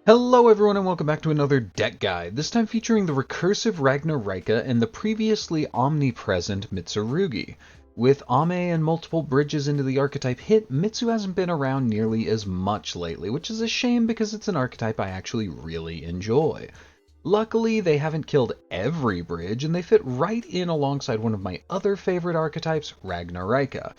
Hello everyone and welcome back to another deck guide, this time featuring the recursive Ragnaraika and the previously omnipresent Mitsurugi. With Ame and multiple bridges into the archetype hit, Mitsu hasn't been around nearly as much lately, which is a shame because it's an archetype I actually really enjoy. Luckily, they haven't killed every bridge, and they fit right in alongside one of my other favorite archetypes, Ragnaraika.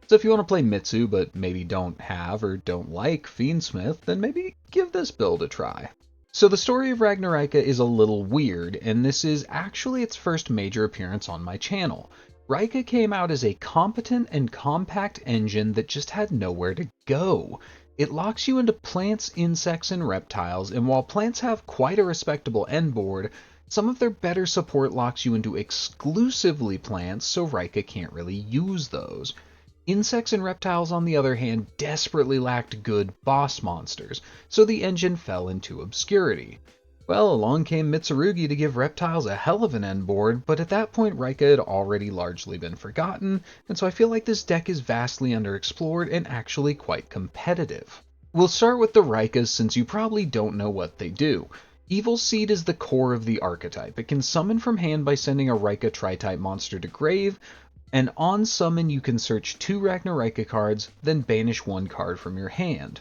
So if you want to play Mitsu but maybe don't have or don't like Fiendsmith, then maybe give this build a try. So the story of Ragnaraika is a little weird, and this is actually its first major appearance on my channel. Raika came out as a competent and compact engine that just had nowhere to go. It locks you into plants, insects, and reptiles, and while plants have quite a respectable end board, some of their better support locks you into exclusively plants, so Raika can't really use those. Insects and reptiles, on the other hand, desperately lacked good boss monsters, so the engine fell into obscurity. Well, along came Mitsurugi to give reptiles a hell of an end board, but at that point Raika had already largely been forgotten, and so I feel like this deck is vastly underexplored and actually quite competitive. We'll start with the Raikas since you probably don't know what they do. Evil Seed is the core of the archetype. It can summon from hand by sending a Raika tri-type monster to grave, and on summon you can search 2 Ragnaraika cards, then banish 1 card from your hand.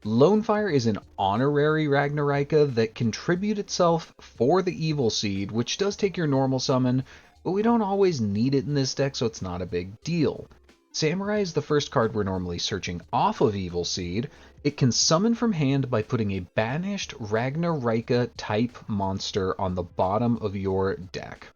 Lonefire is an honorary Ragnaraika that can tribute itself for the Evil Seed, which does take your normal summon, but we don't always need it in this deck, so it's not a big deal. Samurai is the first card we're normally searching off of Evil Seed. It can summon from hand by putting a banished Ragnaraika type monster on the bottom of your deck.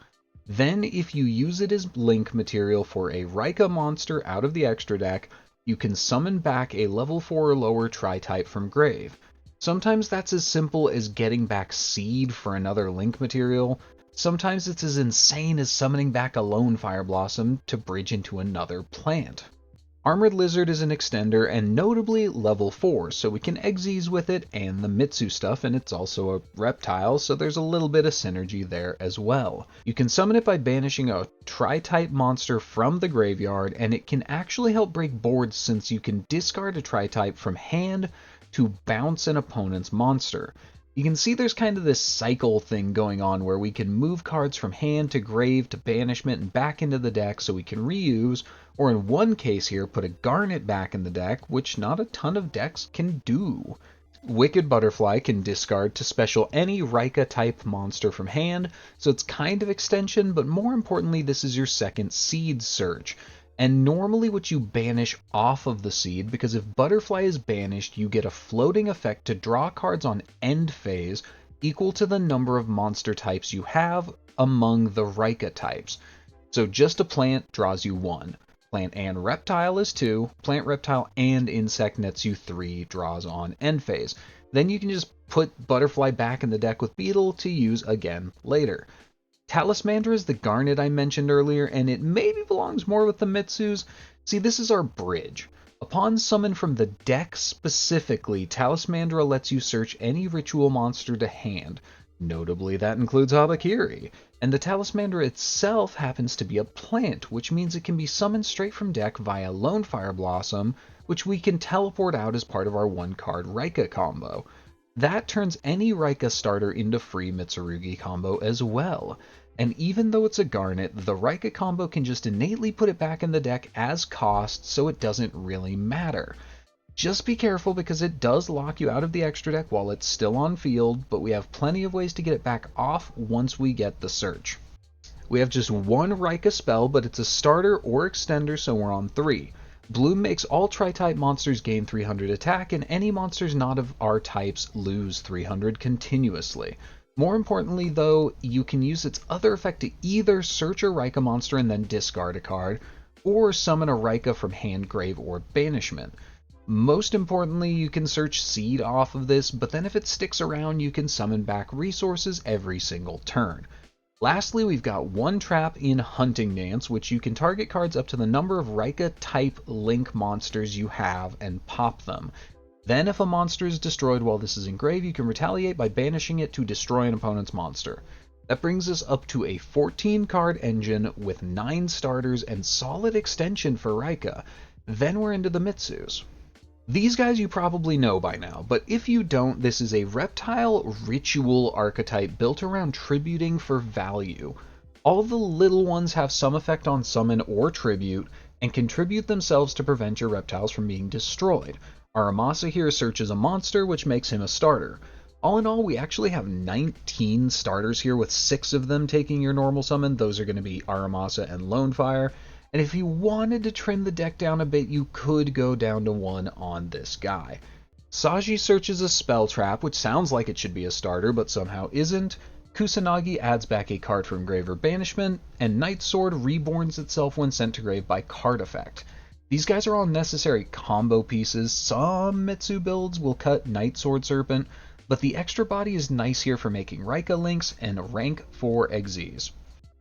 Then, if you use it as link material for a Raika monster out of the extra deck, you can summon back a level 4 or lower tri-type from grave. Sometimes that's as simple as getting back Seed for another link material. Sometimes it's as insane as summoning back a Lone Fire Blossom to bridge into another plant. Armored Lizard is an extender and notably level 4, so we can Xyz with it and the Mitsu stuff, and it's also a reptile, so there's a little bit of synergy there as well. You can summon it by banishing a tri-type monster from the graveyard, and it can actually help break boards since you can discard a tri-type from hand to bounce an opponent's monster. You can see there's kind of this cycle thing going on where we can move cards from hand to grave to banishment and back into the deck so we can reuse, or in one case here, put a Garnet back in the deck, which not a ton of decks can do. Wicked Butterfly can discard to special any Raika type monster from hand, so it's kind of extension, but more importantly this is your second Seed search. And normally what you banish off of the Seed, because if Butterfly is banished, you get a floating effect to draw cards on end phase equal to the number of monster types you have among the Raika types. So just a plant draws you 1. Plant and reptile is 2. Plant, reptile, and insect nets you 3 draws on end phase. Then you can just put Butterfly back in the deck with Beetle to use again later. Talismandra is the Garnet I mentioned earlier, and it maybe belongs more with the Mitsus. See, this is our bridge. Upon summon from the deck specifically, Talismandra lets you search any ritual monster to hand. Notably, that includes Habakiri. And the Talismandra itself happens to be a plant, which means it can be summoned straight from deck via Lone Fire Blossom, which we can teleport out as part of our 1-card Raika combo. That turns any Raika starter into free Mitsurugi combo as well. And even though it's a Garnet, the Raika combo can just innately put it back in the deck as cost, so it doesn't really matter. Just be careful because it does lock you out of the extra deck while it's still on field, but we have plenty of ways to get it back off once we get the search. We have just 1 Raika spell, but it's a starter or extender, so we're on 3. Bloom makes all tri-type monsters gain 300 attack, and any monsters not of our types lose 300 continuously. More importantly, though, you can use its other effect to either search a Raika monster and then discard a card, or summon a Raika from hand, grave, or banishment. Most importantly, you can search Seed off of this, but then if it sticks around, you can summon back resources every single turn. Lastly, we've got 1 trap in Hunting Dance, which you can target cards up to the number of Raika-type link monsters you have and pop them. Then if a monster is destroyed while this is in grave, you can retaliate by banishing it to destroy an opponent's monster. That brings us up to a 14-card engine with 9 starters and solid extension for Raika. Then we're into the Mitsus. These guys you probably know by now, but if you don't, this is a reptile ritual archetype built around tributing for value. All the little ones have some effect on summon or tribute, and contribute themselves to prevent your reptiles from being destroyed. Aramasa here searches a monster, which makes him a starter. All in all, we actually have 19 starters here, with 6 of them taking your normal summon. Those are going to be Aramasa and Lonefire. And if you wanted to trim the deck down a bit, you could go down to 1 on this guy. Saji searches a spell trap, which sounds like it should be a starter, but somehow isn't. Kusanagi adds back a card from grave or banishment, and Night Sword reborns itself when sent to grave by card effect. These guys are all necessary combo pieces. Some Mitsu builds will cut Night Sword Serpent, but the extra body is nice here for making Raika links and rank 4 Exes.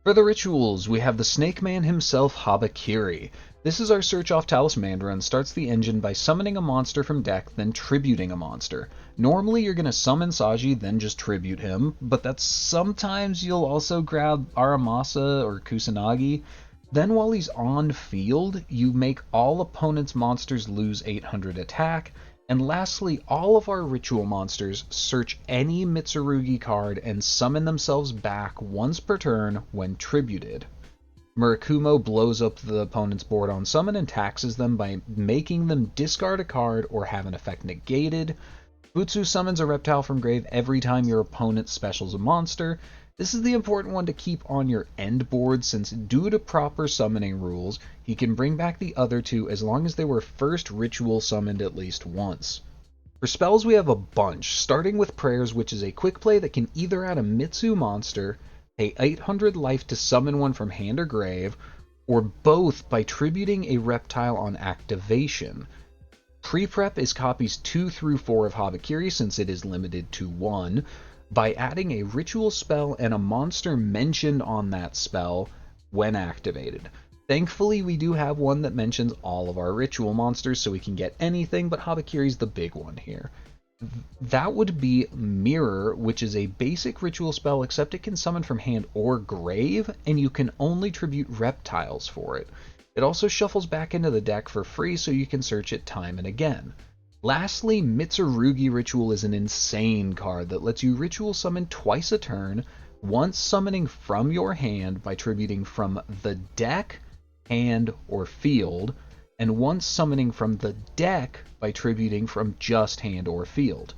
For the rituals, we have the Snake Man himself, Habakiri. This is our search off Talismandra and starts the engine by summoning a monster from deck, then tributing a monster. Normally you're going to summon Saji, then just tribute him, but that's sometimes you'll also grab Aramasa or Kusanagi. Then while he's on field, you make all opponents' monsters lose 800 attack. And lastly, all of our ritual monsters search any Mitsurugi card and summon themselves back once per turn when tributed. Murakumo blows up the opponent's board on summon and taxes them by making them discard a card or have an effect negated. Butsu summons a reptile from grave every time your opponent specials a monster. This is the important one to keep on your end board, since due to proper summoning rules, he can bring back the other 2 as long as they were first ritual summoned at least once. For spells we have a bunch, starting with Prayers, which is a quick play that can either add a Mitsu monster, pay 800 life to summon one from hand or grave, or both by tributing a reptile on activation. Pre-prep is copies 2 through 4 of Habakiri, since it is limited to 1. By adding a ritual spell and a monster mentioned on that spell when activated. Thankfully, we do have one that mentions all of our ritual monsters, so we can get anything, but Habakiri's the big one here. That would be Mirror, which is a basic ritual spell, except it can summon from hand or grave, and you can only tribute reptiles for it. It also shuffles back into the deck for free, so you can search it time and again. Lastly, Mitsurugi Ritual is an insane card that lets you ritual summon twice a turn, once summoning from your hand by tributing from the deck, hand, or field, and once summoning from the deck by tributing from just hand or field.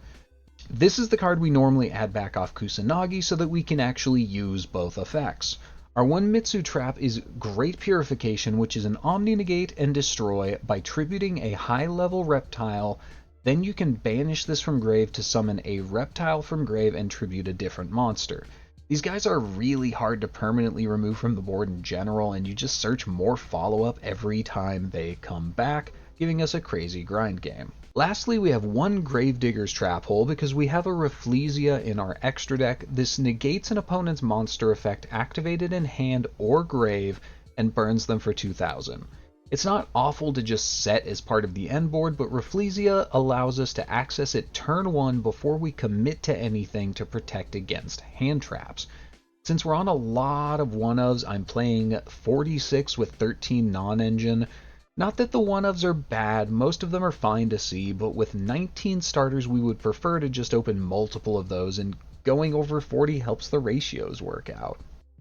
This is the card we normally add back off Kusanagi so that we can actually use both effects. Our one Mitsu trap is Great Purification, which is an Omni Negate and Destroy by tributing a high-level reptile. Then you can banish this from grave to summon a reptile from grave and tribute a different monster. These guys are really hard to permanently remove from the board in general, and you just search more follow-up every time they come back, giving us a crazy grind game. Lastly, we have one Gravedigger's Trap Hole because we have a Rafflesia in our extra deck. This negates an opponent's monster effect activated in hand or grave and burns them for 2,000. It's not awful to just set as part of the end board, but Rafflesia allows us to access it turn 1 before we commit to anything to protect against hand traps. Since we're on a lot of one-ofs, I'm playing 46 with 13 non-engine. Not that the one-ofs are bad, most of them are fine to see, but with 19 starters we would prefer to just open multiple of those, and going over 40 helps the ratios work out.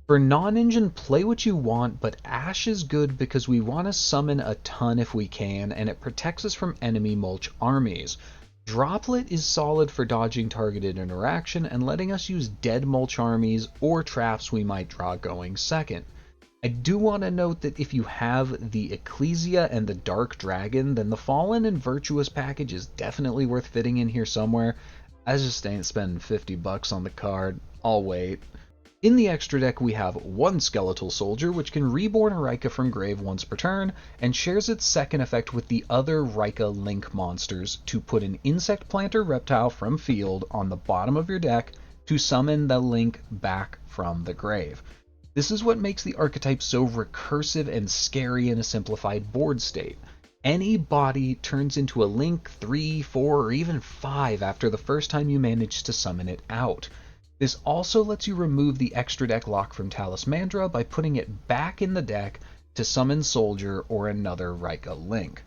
For non-engine, play what you want, but Ash is good because we want to summon a ton if we can, and it protects us from enemy mulch armies. Droplet is solid for dodging targeted interaction and letting us use dead mulch armies or traps we might draw going second. I do want to note that if you have the Ecclesia and the Dark Dragon, then the Fallen and Virtuous package is definitely worth fitting in here somewhere. I just ain't spending $50 on the card. I'll wait. In the extra deck we have one Skeletal Soldier, which can reborn a Raika from grave once per turn, and shares its second effect with the other Raika Link monsters to put an Insect Planter Reptile from field on the bottom of your deck to summon the Link back from the grave. This is what makes the archetype so recursive and scary in a simplified board state. Any body turns into a Link 3, 4, or even 5 after the first time you manage to summon it out. This also lets you remove the extra deck lock from Talismandra by putting it back in the deck to summon Soldier or another Raika Link.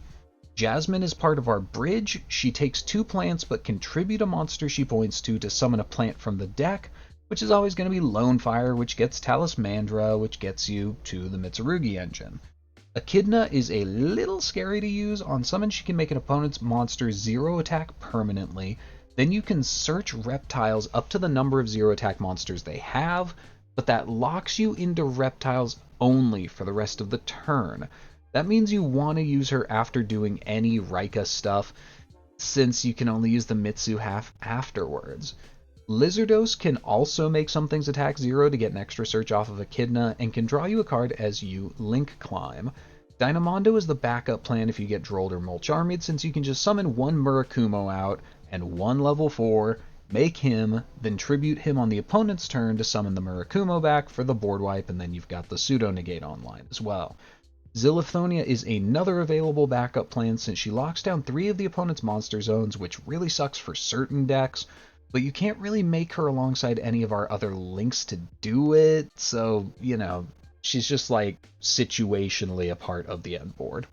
Jasmine is part of our bridge. She takes 2 plants but contribute a monster she points to summon a plant from the deck, which is always going to be Lone Fire, which gets Talismandra, which gets you to the Mitsurugi engine. Echidna is a little scary to use. On summon, she can make an opponent's monster 0 attack permanently. Then you can search reptiles up to the number of 0 attack monsters they have, but that locks you into reptiles only for the rest of the turn. That means you want to use her after doing any Raika stuff, since you can only use the Mitsu half afterwards. Lizardos can also make some things attack 0 to get an extra search off of Echidna, and can draw you a card as you link climb. Dynamondo is the backup plan if you get Drolled or Mulch Armied, since you can just summon 1 Murakumo out and 1 level 4, make him, then tribute him on the opponent's turn to summon the Murakumo back for the board wipe, and then you've got the Pseudo Negate online as well. Ziliphonia is another available backup plan since she locks down 3 of the opponent's monster zones, which really sucks for certain decks, but you can't really make her alongside any of our other links to do it, so, you know, she's just like situationally a part of the end board.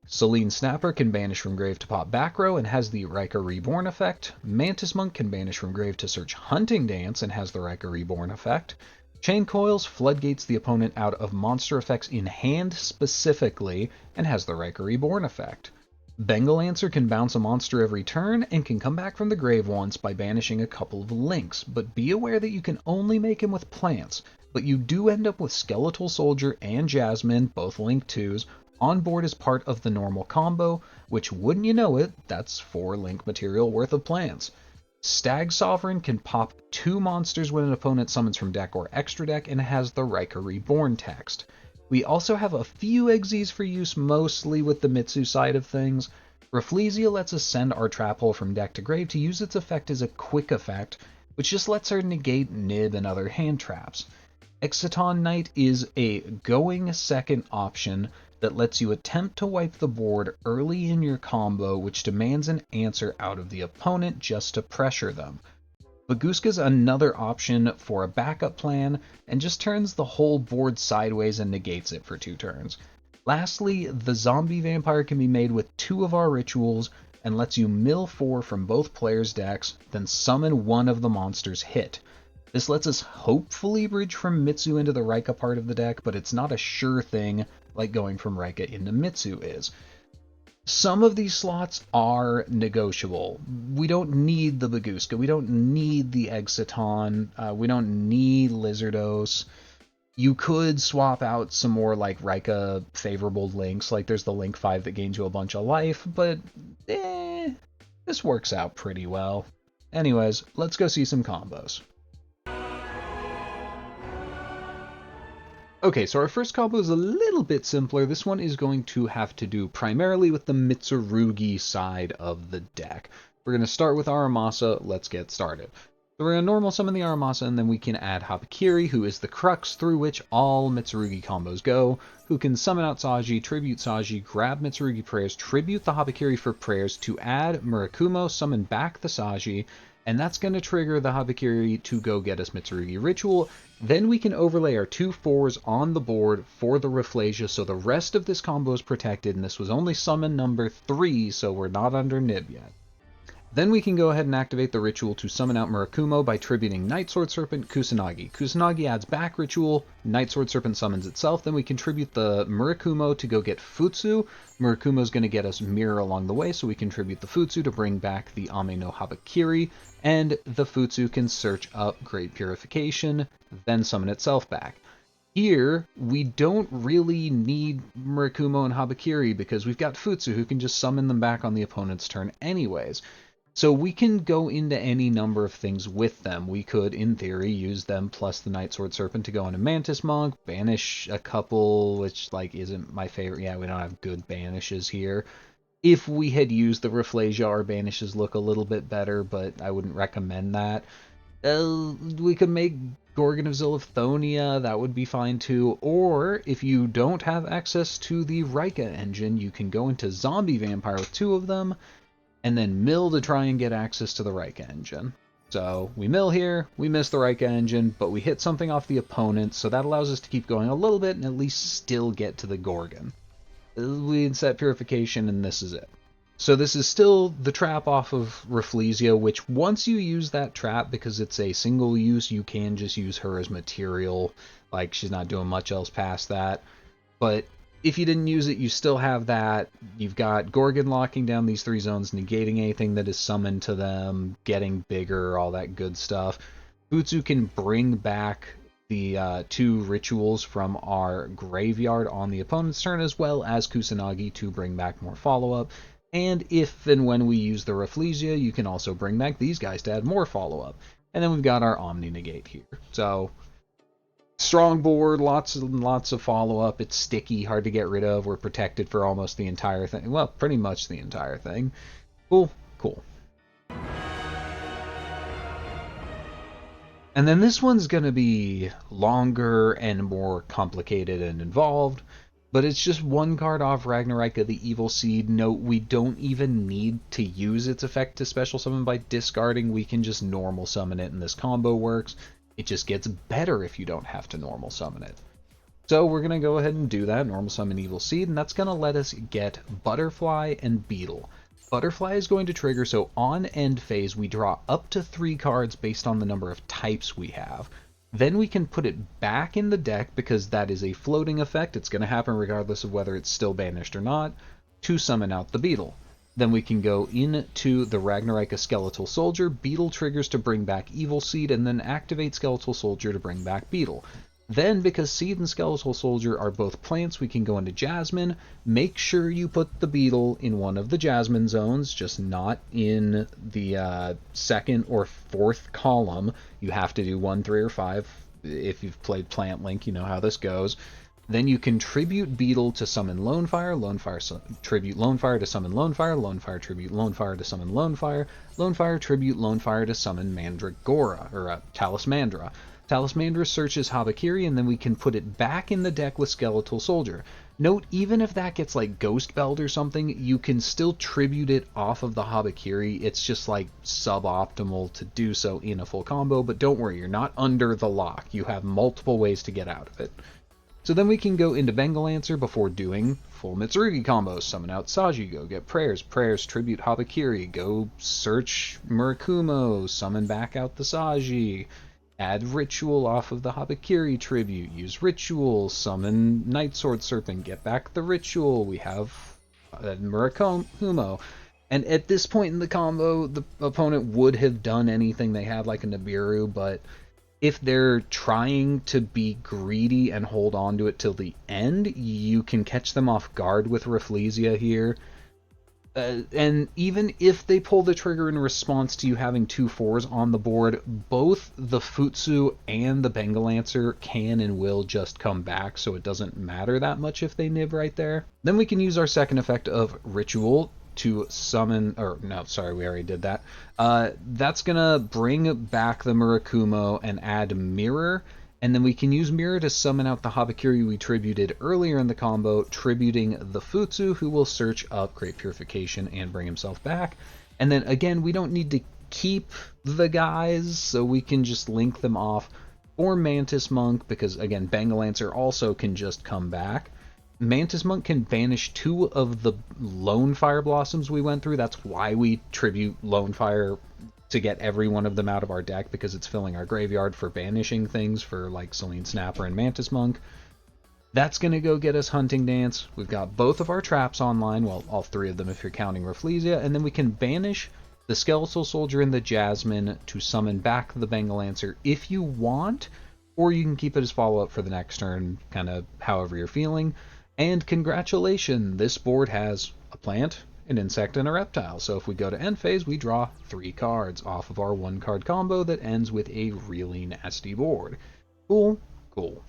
Selene Snapper can banish from grave to pop back row and has the Raika Reborn effect. Mantis Monk can banish from grave to search Hunting Dance and has the Raika Reborn effect. Chain Coils floodgates the opponent out of monster effects in hand specifically and has the Raika Reborn effect. Bengal Answer can bounce a monster every turn and can come back from the grave once by banishing a couple of links, but be aware that you can only make him with plants, but you do end up with Skeletal Soldier and Jasmine, both link 2s, on board as part of the normal combo, which, wouldn't you know it, that's 4 link material worth of plants. Stag Sovereign can pop 2 monsters when an opponent summons from deck or extra deck and has the Raika Reborn text. We also have a few Exes for use, mostly with the Mitsu side of things. Rafflesia lets us send our Trap Hole from deck to grave to use its effect as a quick effect, which just lets her negate Nib and other hand traps. Exciton Knight is a going second option that lets you attempt to wipe the board early in your combo, which demands an answer out of the opponent just to pressure them. Baguska's another option for a backup plan, and just turns the whole board sideways and negates it for 2 turns. Lastly, the Zombie Vampire can be made with 2 of our rituals, and lets you mill 4 from both players' decks, then summon 1 of the monsters hit. This lets us hopefully bridge from Mitsu into the Raika part of the deck, but it's not a sure thing like going from Raika into Mitsu is. Some of these slots are negotiable. We don't need the Baguska, we don't need the Exciton, we don't need Lizardos. You could swap out some more like Raika favorable links, like there's the Link 5 that gains you a bunch of life, but this works out pretty well. Anyways, let's go see some combos. Okay, so our first combo is a little bit simpler. This one is going to have to do primarily with the Mitsurugi side of the deck. We're going to start with Aramasa. Let's get started. So we're going to normal summon the Aramasa, and then we can add Habakiri, who is the crux through which all Mitsurugi combos go, who can summon out Saji, tribute Saji, grab Mitsurugi prayers, tribute the Habakiri for prayers to add Murakumo, summon back the Saji, and that's going to trigger the Habakiri to go get us Mitsurugi Ritual. Then we can overlay our 2 4s on the board for the Rafflesia, so the rest of this combo is protected, and this was only summon number 3, so we're not under Nib yet. Then we can go ahead and activate the ritual to summon out Murakumo by tributing Night Sword Serpent, Kusanagi. Kusanagi adds back ritual, Night Sword Serpent summons itself, then we contribute the Murakumo to go get Futsu. Murakumo's going to get us Mirror along the way, so we contribute the Futsu to bring back the Ame no Habakiri, and the Futsu can search up Great Purification, then summon itself back. Here, we don't really need Murakumo and Habakiri because we've got Futsu who can just summon them back on the opponent's turn anyways. So we can go into any number of things with them. We could, in theory, use them plus the Night Sword Serpent to go into Mantis Monk, banish a couple, which, like, isn't my favorite. Yeah, we don't have good banishes here. If we had used the Rafflesia, our banishes look a little bit better, but I wouldn't recommend that. We could make Gorgon of Ziliphonia, that would be fine too. Or, if you don't have access to the Raika engine, you can go into Zombie Vampire with 2 of them, and then mill to try and get access to the Raika engine. So we mill here, we miss the Raika engine, but we hit something off the opponent, so that allows us to keep going a little bit and at least still get to the Gorgon. We set Purification, and this is it. So this is still the trap off of Rafflesia, which once you use that trap, because it's a single use, you can just use her as material. Like, she's not doing much else past that. But if you didn't use it, you still have that. You've got Gorgon locking down these 3 zones, negating anything that is summoned to them, getting bigger, all that good stuff. Butsu can bring back the 2 rituals from our graveyard on the opponent's turn, as well as Kusanagi to bring back more follow-up. And if and when we use the Rafflesia, you can also bring back these guys to add more follow-up. And then we've got our Omni Negate here. So, strong board, lots and lots of follow-up. It's sticky, hard to get rid of. We're protected for almost the entire thing. Well, pretty much the entire thing. Cool, cool. And then this one's going to be longer and more complicated and involved. But it's just 1 card off Ragnaraika, the Evil Seed. Note, we don't even need to use its effect to special summon by discarding. We can just normal summon it, and this combo works. It just gets better if you don't have to normal summon it. So we're going to go ahead and do that, normal summon Evil Seed, and that's going to let us get Butterfly and Beetle. Butterfly is going to trigger, so on end phase, we draw up to 3 cards based on the number of types we have. Then we can put it back in the deck, because that is a floating effect. It's going to happen regardless of whether it's still banished or not, to summon out the Beetle. Then we can go into the Ragnaraika Skeletal Soldier. Beetle triggers to bring back Evil Seed, and then activate Skeletal Soldier to bring back Beetle. Then, because Seed and Skeletal Soldier are both plants, we can go into Jasmine. Make sure you put the Beetle in one of the Jasmine zones, just not in the 2nd or 4th column. You have to do 1, 3, or 5. If you've played Plant Link, you know how this goes. Then you can tribute Beetle to summon Lone Fire, tribute Lone Fire to summon Lone Fire, Lone Fire tribute Lone Fire to summon Lone Fire, Lone Fire tribute Lone Fire to summon Mandragora, or Talismandra. Talismandra searches Habakiri, and then we can put it back in the deck with Skeletal Soldier. Note, even if that gets like Ghost Belt or something, you can still tribute it off of the Habakiri. It's just like suboptimal to do so in a full combo, but don't worry, you're not under the lock. You have multiple ways to get out of it. So then we can go into Bengalancer before doing full Mitsurugi combos. Summon out Saji, go get prayers, tribute Habakiri, go search Murakumo, summon back out the Saji. Add Ritual off of the Habakiri tribute. Use Ritual. Summon Night Sword Serpent. Get back the Ritual. We have Murakumo. And at this point in the combo, the opponent would have done anything. They had like a Nibiru, but if they're trying to be greedy and hold on to it till the end, you can catch them off guard with Rafflesia here. And even if they pull the trigger in response to you having 2 4s on the board, both the Futsu and the Bengalancer can and will just come back, so it doesn't matter that much if they nib right there. Then we can use our second effect of Ritual to summon, or no, sorry, we already did that. That's gonna bring back the Murakumo and add Mirror. And then we can use Mirror to summon out the Habakiri we tributed earlier in the combo, tributing the Futsu, who will search up Great Purification and bring himself back. And then again, we don't need to keep the guys, so we can just link them off. Or Mantis Monk, because again, Bengalancer also can just come back. Mantis Monk can banish 2 of the Lone Fire Blossoms we went through. That's why we tribute Lone Fire, to get every one of them out of our deck, because it's filling our graveyard for banishing things for like Selene Snapper and Mantis Monk. That's going to go get us Hunting Dance. We've got both of our traps online, well, all 3 of them if you're counting Rafflesia, and then we can banish the Skeletal Soldier and the Jasmine to summon back the Bengalancer if you want, or you can keep it as follow-up for the next turn, kind of however you're feeling. And congratulations, this board has a plant, an insect, and a reptile. So if we go to end phase, we draw 3 cards off of our 1-card combo that ends with a really nasty board. Cool, cool.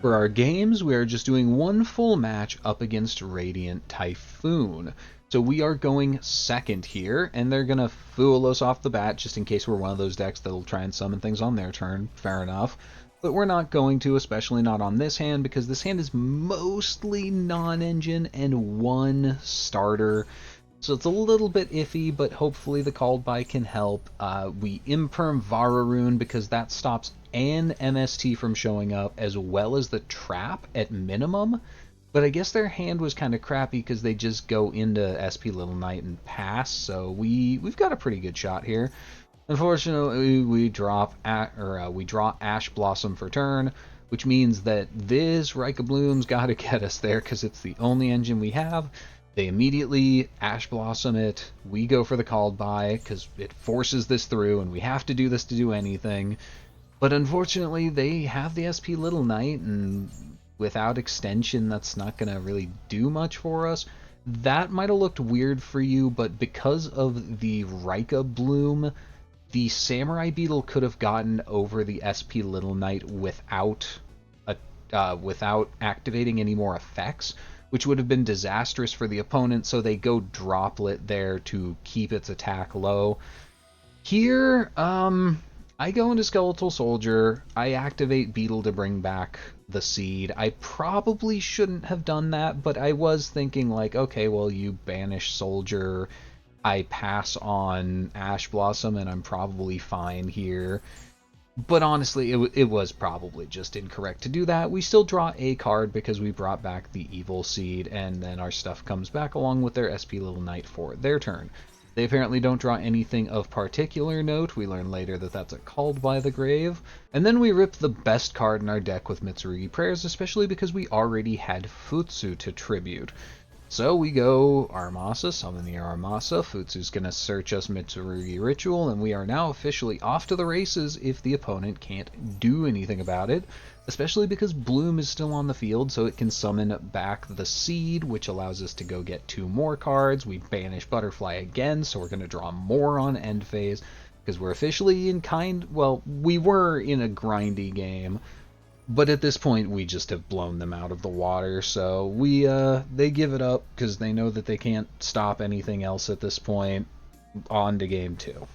For our games, we are just doing 1 full match up against Radiant Typhoon. So we are going second here, and they're going to fool us off the bat just in case we're one of those decks that'll try and summon things on their turn. Fair enough. But we're not going to, especially not on this hand, because this hand is mostly non-engine and 1 starter. So it's a little bit iffy, but hopefully the Called By can help. We Imperm Vararune because that stops and MST from showing up, as well as the trap at minimum. But I guess their hand was kind of crappy because they just go into SP Little Knight and pass, so we've got a pretty good shot here. Unfortunately, we draw Ash Blossom for turn, which means that this Rika Bloom's got to get us there because it's the only engine we have. They immediately Ash Blossom it. We go for the called by because it forces this through, and we have to do this to do anything. But unfortunately, they have the SP Little Knight, and without extension, that's not going to really do much for us. That might have looked weird for you, but because of the Rika Bloom, the Samurai Beetle could have gotten over the SP Little Knight without activating any more effects, which would have been disastrous for the opponent, so they go Droplet there to keep its attack low. Here, I go into Skeletal Soldier, I activate Beetle to bring back the seed. I probably shouldn't have done that, but I was thinking like, okay, well, you banish Soldier, I pass on Ash Blossom, and I'm probably fine here. But honestly, it was probably just incorrect to do that. We still draw a card because we brought back the Evil Seed, and then our stuff comes back along with their SP Little Knight for their turn. They apparently don't draw anything of particular note. We learn later that that's a Called by the Grave. And then we rip the best card in our deck with Mitsurugi Prayers, especially because we already had Futsu to tribute. So we go Aramasa, summon the Aramasa. Futsu's going to search us Mitsurugi Ritual, and we are now officially off to the races if the opponent can't do anything about it, especially because Bloom is still on the field, so it can summon back the Seed, which allows us to go get 2 more cards. We banish Butterfly again, so we're going to draw more on end phase, because we're officially in we were in a grindy game. But at this point, we just have blown them out of the water, so they give it up because they know that they can't stop anything else at this point. On to game 2.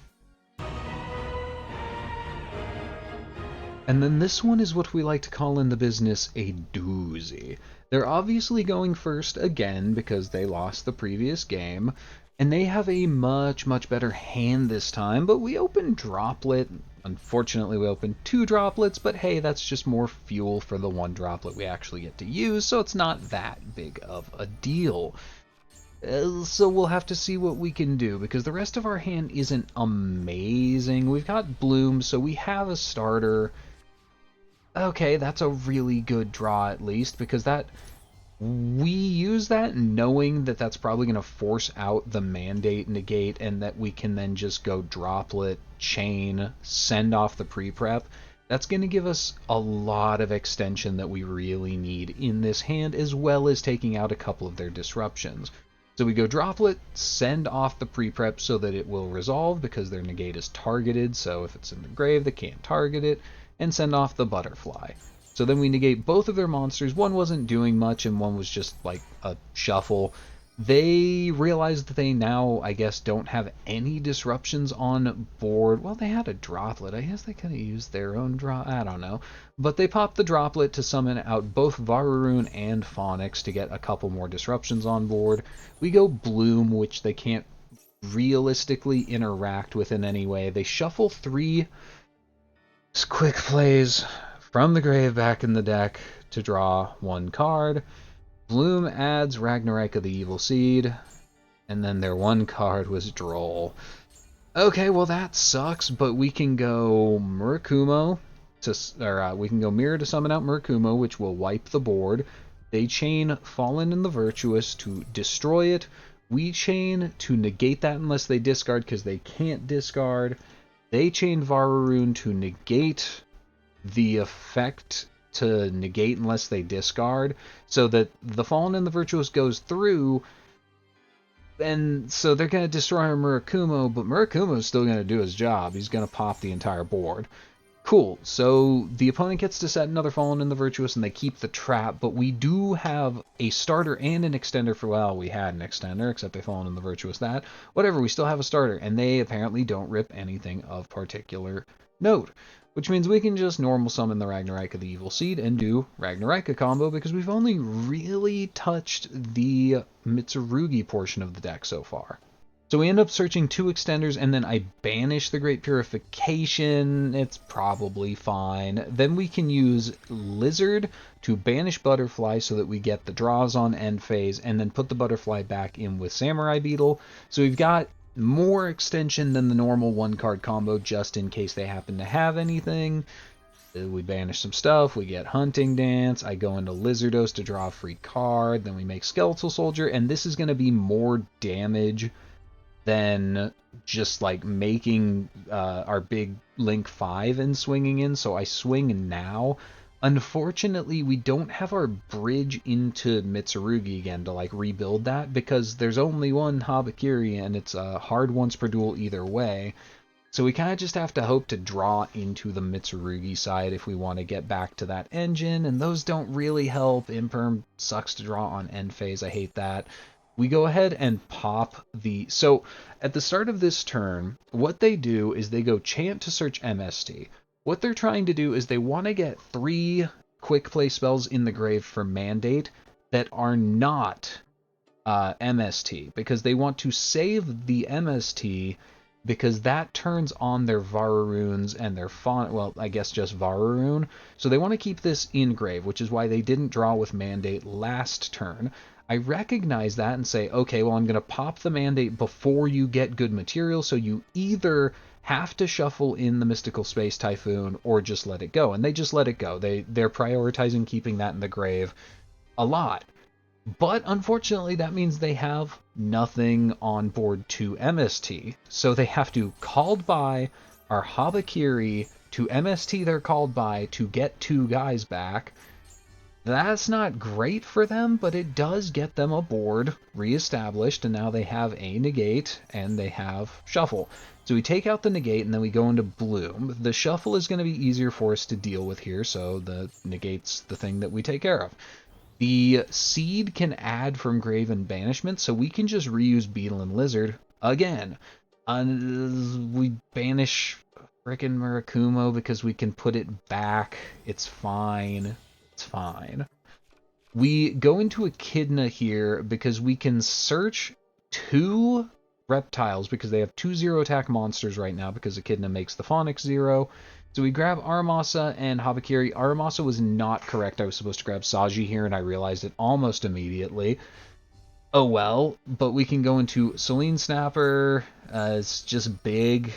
And then this one is what we like to call in the business a doozy. They're obviously going first again because they lost the previous game, and they have a much, much better hand this time, but we open Droplet. Unfortunately, we opened 2 droplets, but hey, that's just more fuel for the 1 droplet we actually get to use, so it's not that big of a deal. So we'll have to see what we can do, because the rest of our hand isn't amazing. We've got Bloom, so we have a starter. Okay, that's a really good draw at least, because we use that knowing that that's probably going to force out the Mandate negate, and that we can then just go Droplet, Chain, send off the pre-prep. That's going to give us a lot of extension that we really need in this hand, as well as taking out a couple of their disruptions. So we go Droplet, send off the pre-prep so that it will resolve because their negate is targeted, so if it's in the grave they can't target it, and send off the Butterfly. So then we negate both of their monsters. One wasn't doing much and one was just like a shuffle. They realized that they now, I guess, don't have any disruptions on board. Well, they had a Droplet. I guess they could have used their own drop. I don't know. But they popped the Droplet to summon out both Vararoon and Phonix to get a couple more disruptions on board. We go Bloom, which they can't realistically interact with in any way. They shuffle 3 quick plays from the grave back in the deck to draw 1 card. Bloom adds Ragnaraika the Evil Seed, and then their 1 card was Droll. Okay, well that sucks, but we can go Murakumo we can go Mirror to summon out Murakumo, which will wipe the board. They chain Fallen and the Virtuous to destroy it. We chain to negate that unless they discard, because they can't discard. They chain Vararoon to negate the effect to negate unless they discard, so that the Fallen and the Virtuous goes through, and so they're going to destroy Murakumo, but Murakumo's still going to do his job. He's going to pop the entire board. Cool, so the opponent gets to set another Fallen and the Virtuous, and they keep the trap, but we do have a starter and an extender for, well, we had an extender, except they Fallen and the Virtuous that. Whatever, we still have a starter, and they apparently don't rip anything of particular note. Which means we can just normal summon the Ragnaraika the Evil Seed and do Ragnaraika Combo, because we've only really touched the Mitsurugi portion of the deck so far. So we end up searching 2 extenders, and then I banish the Great Purification. It's probably fine. Then we can use Lizard to banish Butterfly so that we get the draws on end phase, and then put the Butterfly back in with Samurai Beetle. So we've got more extension than the normal 1-card combo, just in case they happen to have anything. We banish some stuff, we get Hunting Dance, I go into Lizardos to draw a free card, then we make Skeletal Soldier, and this is going to be more damage than just like making our big Link 5 and swinging in, so I swing now. Unfortunately, we don't have our bridge into Mitsurugi again to like rebuild that, because there's only one Habakiri and it's hard once per duel either way. So we kind of just have to hope to draw into the Mitsurugi side if we want to get back to that engine, and those don't really help. Imperm sucks to draw on end phase, I hate that. We go ahead and pop the... So, at the start of this turn, what they do is they go Chant to search MST. What they're trying to do is they want to get 3 quick play spells in the grave for Mandate that are not MST, because they want to save the MST, because that turns on their Vararunes and their well, I guess just Vararune. So they want to keep this in grave, which is why they didn't draw with Mandate last turn. I recognize that and say, okay, well, I'm going to pop the Mandate before you get good material, so you either have to shuffle in the Mystical Space Typhoon or just let it go. And they just let it go. They're prioritizing keeping that in the grave a lot. But unfortunately, that means they have nothing on board to MST. So they have to called by our Habakiri to MST they're called by to get 2 guys back. That's not great for them, but it does get them a board reestablished, and now they have a negate and they have shuffle. So we take out the negate and then we go into bloom. The shuffle is going to be easier for us to deal with here, so the negate's the thing that we take care of. The seed can add from grave and banishment, so we can just reuse beetle and lizard again. We banish frickin' Murakumo because we can put it back. It's fine. It's fine. We go into Echidna here because we can search 2 reptiles because they have 2 0 attack monsters right now because Echidna makes the Phonics 0. So we grab Aramasa and Habakiri. Aramasa was not correct. I was supposed to grab Saji here, and I realized it almost immediately. Oh well, but we can go into Selene Snapper. It's just big.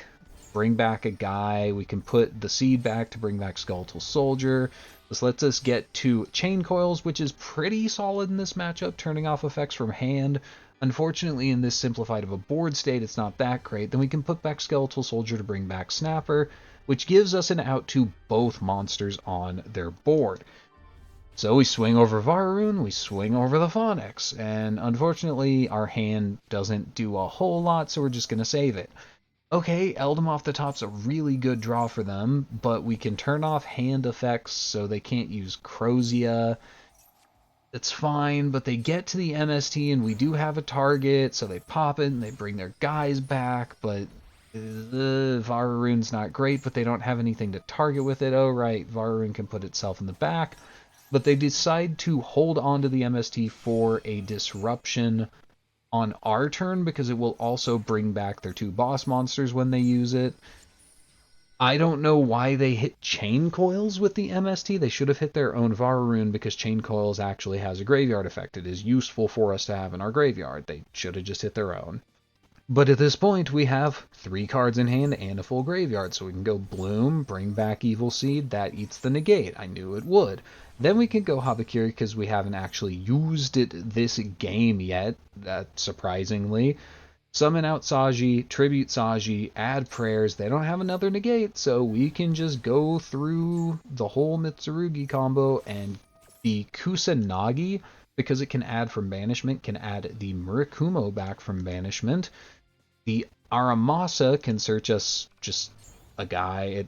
Bring back a guy. We can put the seed back to bring back Skeletal Soldier. This lets us get to Chain Coils, which is pretty solid in this matchup, turning off effects from hand. Unfortunately, in this simplified of a board state, it's not that great. Then we can put back Skeletal Soldier to bring back Snapper, which gives us an out to both monsters on their board. So we swing over Vararune, we swing over the Phonics, and unfortunately our hand doesn't do a whole lot, so we're just going to save it. Okay, Eldom off the top's a really good draw for them, but we can turn off hand effects so they can't use Crozia. It's fine, but they get to the MST and we do have a target, so they pop it and they bring their guys back, but Vararune's not great, but they don't have anything to target with it. Oh right, Vararune can put itself in the back, but they decide to hold on to the MST for a disruption on our turn because it will also bring back their 2 boss monsters when they use it. I don't know why they hit Chain Coils with the MST. They should have hit their own Vararune because Chain Coils actually has a graveyard effect. It is useful for us to have in our graveyard. They should have just hit their own. But at this point, we have 3 cards in hand and a full graveyard, so we can go Bloom, bring back Evil Seed, that eats the negate. I knew it would. Then we can go Habakiri because we haven't actually used it this game yet, surprisingly. Summon out Saji, tribute Saji, add prayers. They don't have another negate, so we can just go through the whole Mitsurugi combo, and the Kusanagi, because it can add from banishment, can add the Murakumo back from banishment. The Aramasa can search us just a guy.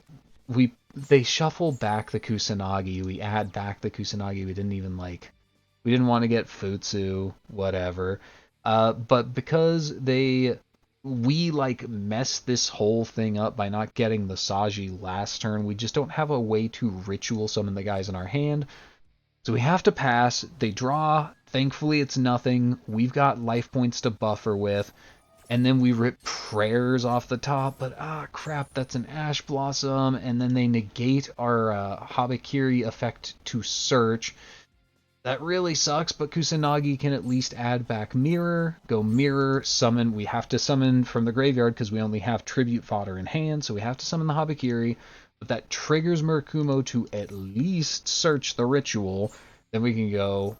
They shuffle back the Kusanagi. We add back the Kusanagi. We didn't want to get Futsu, whatever. But because we messed this whole thing up by not getting the Saji last turn, we just don't have a way to ritual summon the guys in our hand. So we have to pass. They draw. Thankfully, it's nothing. We've got life points to buffer with. and then we rip prayers off the top, but crap, that's an ash blossom, and then they negate our Habakiri effect to search. That really sucks, but Kusanagi can at least add back Mirror, go Mirror, summon. We have to summon from the graveyard because we only have Tribute fodder in hand, so we have to summon the Habakiri. But that triggers Murakumo to at least search the ritual. Then we can go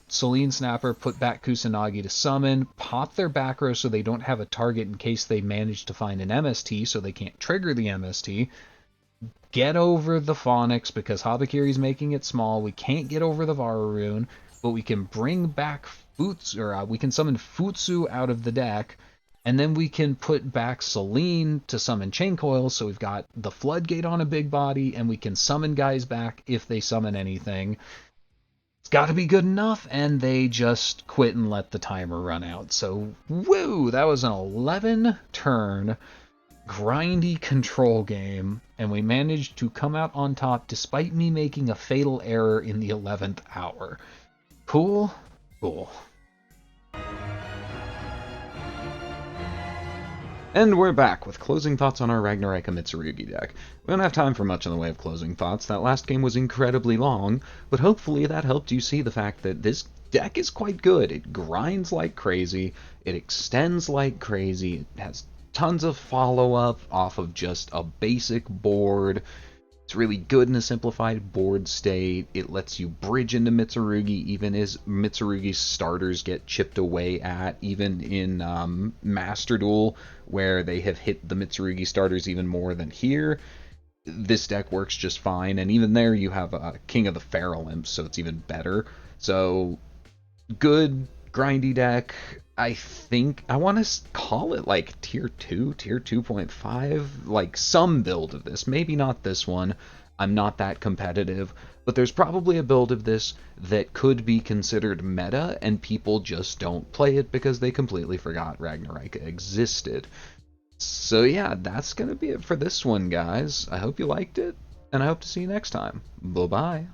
Celine Snapper, put back Kusanagi to summon, pop their back row so they don't have a target in case they manage to find an MST, so they can't trigger the MST. Get over the Phonics because Habakiri's making it small. We can't get over the Vararoon, but we can bring back Futsu, or we can summon Futsu out of the deck, and then we can put back Celine to summon Chain Coil, so we've got the Floodgate on a big body, and we can summon guys back if they summon anything. It's got to be good enough, and they just quit and let the timer run out. So, woo! That was an 11-turn grindy control game, and we managed to come out on top despite me making a fatal error in the 11th hour. Cool? Cool. And we're back with closing thoughts on our Ragnaraika Mitsurugi deck. We don't have time for much in the way of closing thoughts. That last game was incredibly long, but hopefully that helped you see the fact that this deck is quite good. It grinds like crazy, it extends like crazy, it has tons of follow-up off of just a basic board. It's really good in a simplified board state. It lets you bridge into Mitsurugi even as Mitsurugi's starters get chipped away at, even in Master Duel, where they have hit the Mitsurugi starters even more than here. This deck works just fine, and even there you have King of the Feral Imps, so it's even better. So, good, grindy deck. I think I want to call it like tier 2, tier 2.5, like some build of this. Maybe not this one. I'm not that competitive, but there's probably a build of this that could be considered meta, and people just don't play it because they completely forgot Ragnaraika existed. So yeah, that's going to be it for this one, guys. I hope you liked it, and I hope to see you next time. Bye-bye.